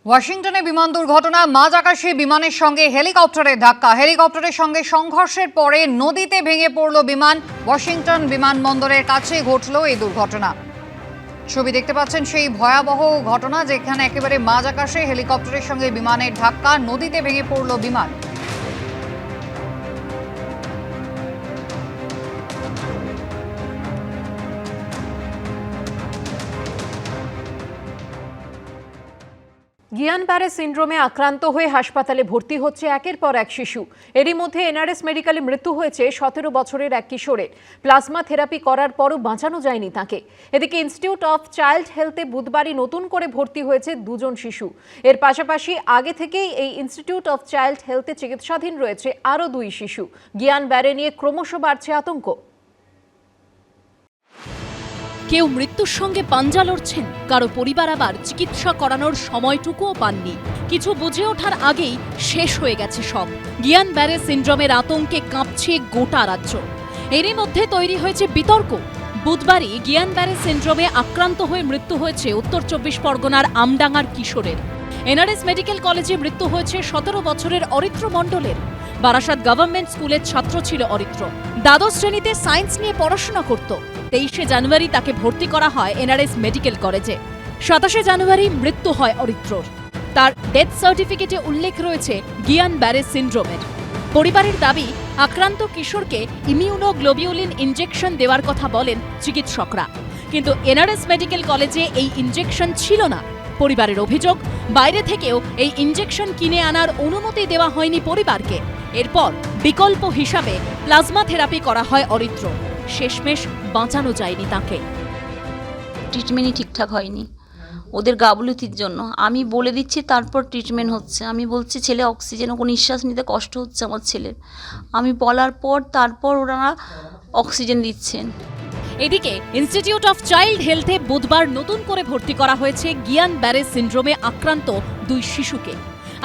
ওয়াশিংটনে বিমান দুর্ঘটনা, মাঝ আকাশে বিমানের সঙ্গে হেলিকপ্টারের ধাক্কা। হেলিকপ্টারের সঙ্গে সংঘর্ষের পরে নদীতে ভেঙে পড়ল বিমান। ওয়াশিংটন বিমানবন্দরের কাছে ঘটল এই দুর্ঘটনা। ছবি দেখতে পাচ্ছেন সেই ভয়াবহ ঘটনা, যেখানে একেবারে মাঝ আকাশে হেলিকপ্টারের সঙ্গে বিমানের ধাক্কা, নদীতে ভেঙে পড়ল বিমান। গিয়ান-ব্যারে সিন্ড্রোমে আক্রান্ত হয়ে হাসপাতালে ভর্তি হচ্ছে একের পর এক শিশু। এরই মধ্যে এনআরএস মেডিকেলে মৃত্যু হয়েছে 17 বছরের এক কিশোরের। প্লাজমা থেরাপি করার পরও বাঁচানো যায়নি তাকে। এদিকে ইনস্টিটিউট অফ চাইল্ড হেলথে বুধবারই নতুন করে ভর্তি হয়েছে দুজন শিশু। এর পাশাপাশি আগে থেকেই এই ইনস্টিটিউট অফ চাইল্ড হেলথে চিকিৎসাধীন রয়েছে আরও 2 শিশু। গিয়ান-ব্যারে নিয়ে ক্রমশ বাড়ছে আতঙ্ক। কেউ মৃত্যুর সঙ্গে পাঞ্জা লড়ছেন, কারো পরিবার আবার চিকিৎসা করানোর সময়টুকুও পাননি। কিছু বুঝে ওঠার আগেই শেষ হয়ে গেছে সব। গিয়ান-ব্যারে সিন্ড্রোমের আতঙ্কে কাঁপছে গোটা রাজ্য। এরই মধ্যে তৈরি হয়েছে বিতর্ক। বুধবারই গিয়ান-ব্যারে সিন্ড্রোমে আক্রান্ত হয়ে মৃত্যু হয়েছে উত্তর 24 পরগনার আমডাঙ্গার কিশোরের। এনআরএস মেডিকেল কলেজে মৃত্যু হয়েছে 17 বছরের অরিত্র মণ্ডলের। বারাসাত গভর্নমেন্ট স্কুলের ছাত্র ছিল অরিত্র। দ্বাদশ শ্রেণীতে সায়েন্স নিয়ে পড়াশোনা করত। 23শে জানুয়ারি তাকে ভর্তি করা হয় এনআরএস মেডিকেল কলেজে। 27শে জানুয়ারি মৃত্যু হয় অরিত্রর। তার ডেথ সার্টিফিকেটে উল্লেখ রয়েছে গিয়ান-ব্যারে সিন্ড্রোমের। পরিবারের দাবি, আক্রান্ত কিশোরকে ইমিউনোগ্লোবিউলিন ইনজেকশন দেওয়ার কথা বলেন চিকিৎসকরা, কিন্তু এনআরএস মেডিকেল কলেজে এই ইনজেকশন ছিল না। পরিবারের অভিযোগ, বাইরে থেকেও এই ইনজেকশন কিনে আনার অনুমতি দেওয়া হয়নি পরিবারকে। এরপর বিকল্প হিসাবে প্লাজমা থেরাপি করা হয় অরিত্র। শেষমেশ বাঁচানো যায়নি তাকে। ট্রিটমেন্টই ঠিকঠাক হয়নি ওদের গাফলতির জন্য। আমি বলে দিচ্ছি, তারপর ট্রিটমেন্ট হচ্ছে। আমি বলছি ছেলে অক্সিজেন, ওকে নিঃশ্বাস নিতে কষ্ট হচ্ছে আমার ছেলের। আমি বলার পর তারপর ওনারা অক্সিজেন দিচ্ছেন। এদিকে ইনস্টিটিউট অফ চাইল্ড হেলথে বুধবার নতুন করে ভর্তি করা হয়েছে গিয়ান-ব্যারে সিন্ড্রোমে আক্রান্ত 2 শিশুকে।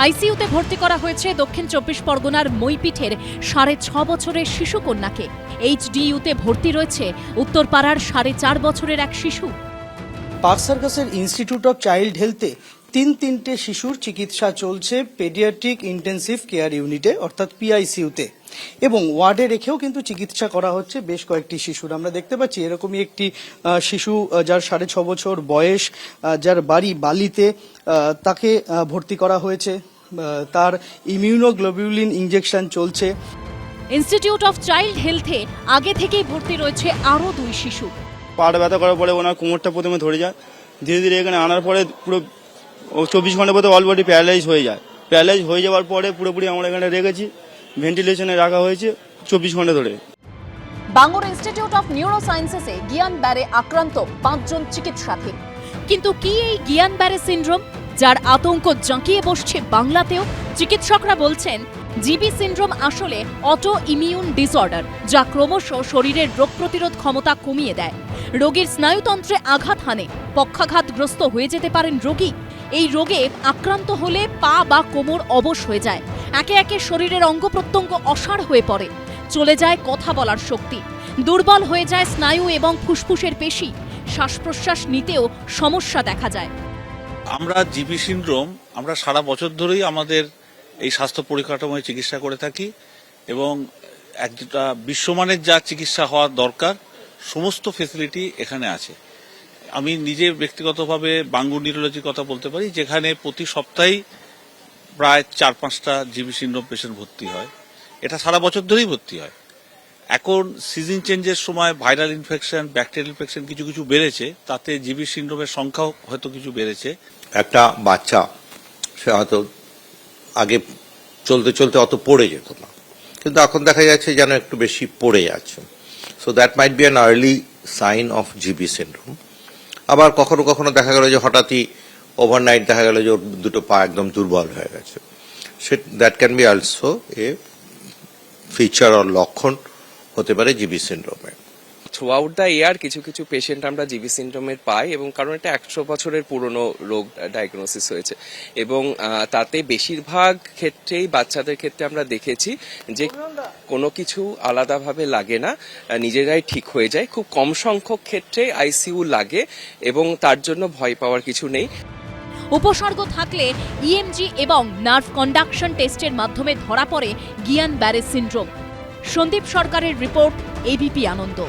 আইসিইউতে ভর্তি করা হয়েছে দক্ষিণ 24 পরগনার মইপিঠের 6.5 বছরের শিশু কন্যাকে। এইচডিইউতে ভর্তি রয়েছে উত্তরপাড়ার 4.5 বছরের এক শিশু। পার্ক সার্কাসের ইনস্টিটিউট অফ চাইল্ড হেলথে তিনটে শিশুর চিকিৎসা চলছে পেডিয়াট্রিক ইন্টেন্সিভ কেয়ার ইউনিটে, অর্থাৎ পিআইসিইউতে, এবং ওয়ার্ডে রেখেও কিন্তু চিকিৎসা করা হচ্ছে বেশ কয়েকটি শিশুর। আমরা দেখতে পাচ্ছি এরকমই একটি শিশু, যার 6.5 বছর বয়স, যার বাড়ি বালিতে, তাকে ভর্তি করা হয়েছে। তার ইমিউনোগ্লোবিউলিন ইনজেকশন চলছে। ইনস্টিটিউট অফ চাইল্ড হেলথে আগে থেকেই ভর্তি রয়েছে আরও 2 শিশু। পাড় ব্যথা করার পরে ওনার কোমরটা প্রথমে ধরে যায়, ধীরে ধীরে এখানে আনার পরে পুরো 24 ঘন্টার মধ্যে অল বডি প্যারালাইজ হয়ে যায়। প্যারালাইজ হয়ে যাওয়ার পরে পুরোপুরি আমরা এখানে রেখেছি, ভেন্টিলেশনে রাখা হয়েছে 24 ঘন্টা ধরে। বাঙ্গুর ইনস্টিটিউট অফ নিউরো সায়েন্সেসে গিয়ান-ব্যারে আক্রান্ত 5 জন চিকিৎসাধীন। কিন্তু কি এই গিয়ান-ব্যারে সিন্ড্রোম, যার আতঙ্ক জাঁকিয়ে বসছে বাংলাতেও? চিকিৎসকরা বলছেন, জিবি সিন্ড্রোম আসলে অটো ইমিউন ডিসঅর্ডার, যা ক্রমশ শরীরের রোগ প্রতিরোধ ক্ষমতা কমিয়ে দেয়। রোগীর স্নায়ুতন্ত্রে আঘাত হানে, পক্ষাঘাতগ্রস্ত হয়ে যেতে পারেন রোগী। এই রোগে আক্রান্ত হলে পা বা কোমর অবশ হয়ে যায়। একে একে শরীরের অঙ্গ প্রত্যঙ্গ অসাড় হয়ে পড়ে, চলে যায় কথা বলার শক্তি, দুর্বল হয়ে যায় স্নায়ু এবং ফুসফুসের পেশি, শ্বাস প্রশ্বাস নিতেও সমস্যা দেখা যায়। আমরা জিবি সিন্ড্রোম আমরা সারা বছর ধরেই আমাদের এই স্বাস্থ্য পরিকাঠামোয় চিকিৎসা করে থাকি, এবং একটা বিশ্বমানের যা চিকিৎসা হওয়ার দরকার সমস্ত ফেসিলিটি এখানে আছে। আমি নিজে ব্যক্তিগতভাবে বাঙ্গুর নিউরোলজির কথা বলতে পারি, যেখানে প্রতি সপ্তাহেই প্রায় 4-5টা জিবি সিন্ড্রোম পেশেন্ট ভর্তি হয়। এটা সারা বছর ধরেই ভর্তি হয়। এখন সিজন চেঞ্জের সময় ভাইরাল ইনফেকশন, ব্যাকটেরিয়াল ইনফেকশন কিছু কিছু বেড়েছে, তাতে জিবি সিন্ড্রোমের সংখ্যাও হয়তো কিছু বেড়েছে। একটা বাচ্চা সে হয়তো আগে চলতে চলতে অত পড়ে যেত না, কিন্তু এখন দেখা যাচ্ছে যেন একটু বেশি পড়ে যাচ্ছে। So that might be an early sign of GB syndrome. আবার কখনো কখনো দেখা গেল যে হঠাৎই ওভারনাইট দেখা গেল যে ওর দুটো পা একদম দুর্বল হয়ে গেছে। That can be also a feature আর লক্ষণ হতে পারে জিবি সিন্ড্রোমে। থ্রু আউট দ্য ইয়ার কিছু কিছু পেশেন্ট আমরা জিবি সিন্ড্রোমের পাই, এবং কারণ এটা 100 বছরের পুরনো রোগ ডায়াগনোসিস হয়েছে, এবং তাতে বেশিরভাগ ক্ষেত্রেই বাচ্চাদের ক্ষেত্রে আমরা দেখেছি যে কোনো কিছু আলাদাভাবে লাগে না, নিজেরাই ঠিক হয়ে যায়। খুব কম সংখ্যক ক্ষেত্রে আইসিইউ লাগে, এবং তার জন্য ভয় পাওয়ার কিছু নেই। উপসর্গ থাকলে ইএমজি এবং নার্ভ কন্ডাকশন টেস্টের মাধ্যমে ধরা পড়ে গিয়ান ব্যারে সিন্ড্রোম। সন্দীপ সরকারের রিপোর্ট, এবিপি আনন্দ।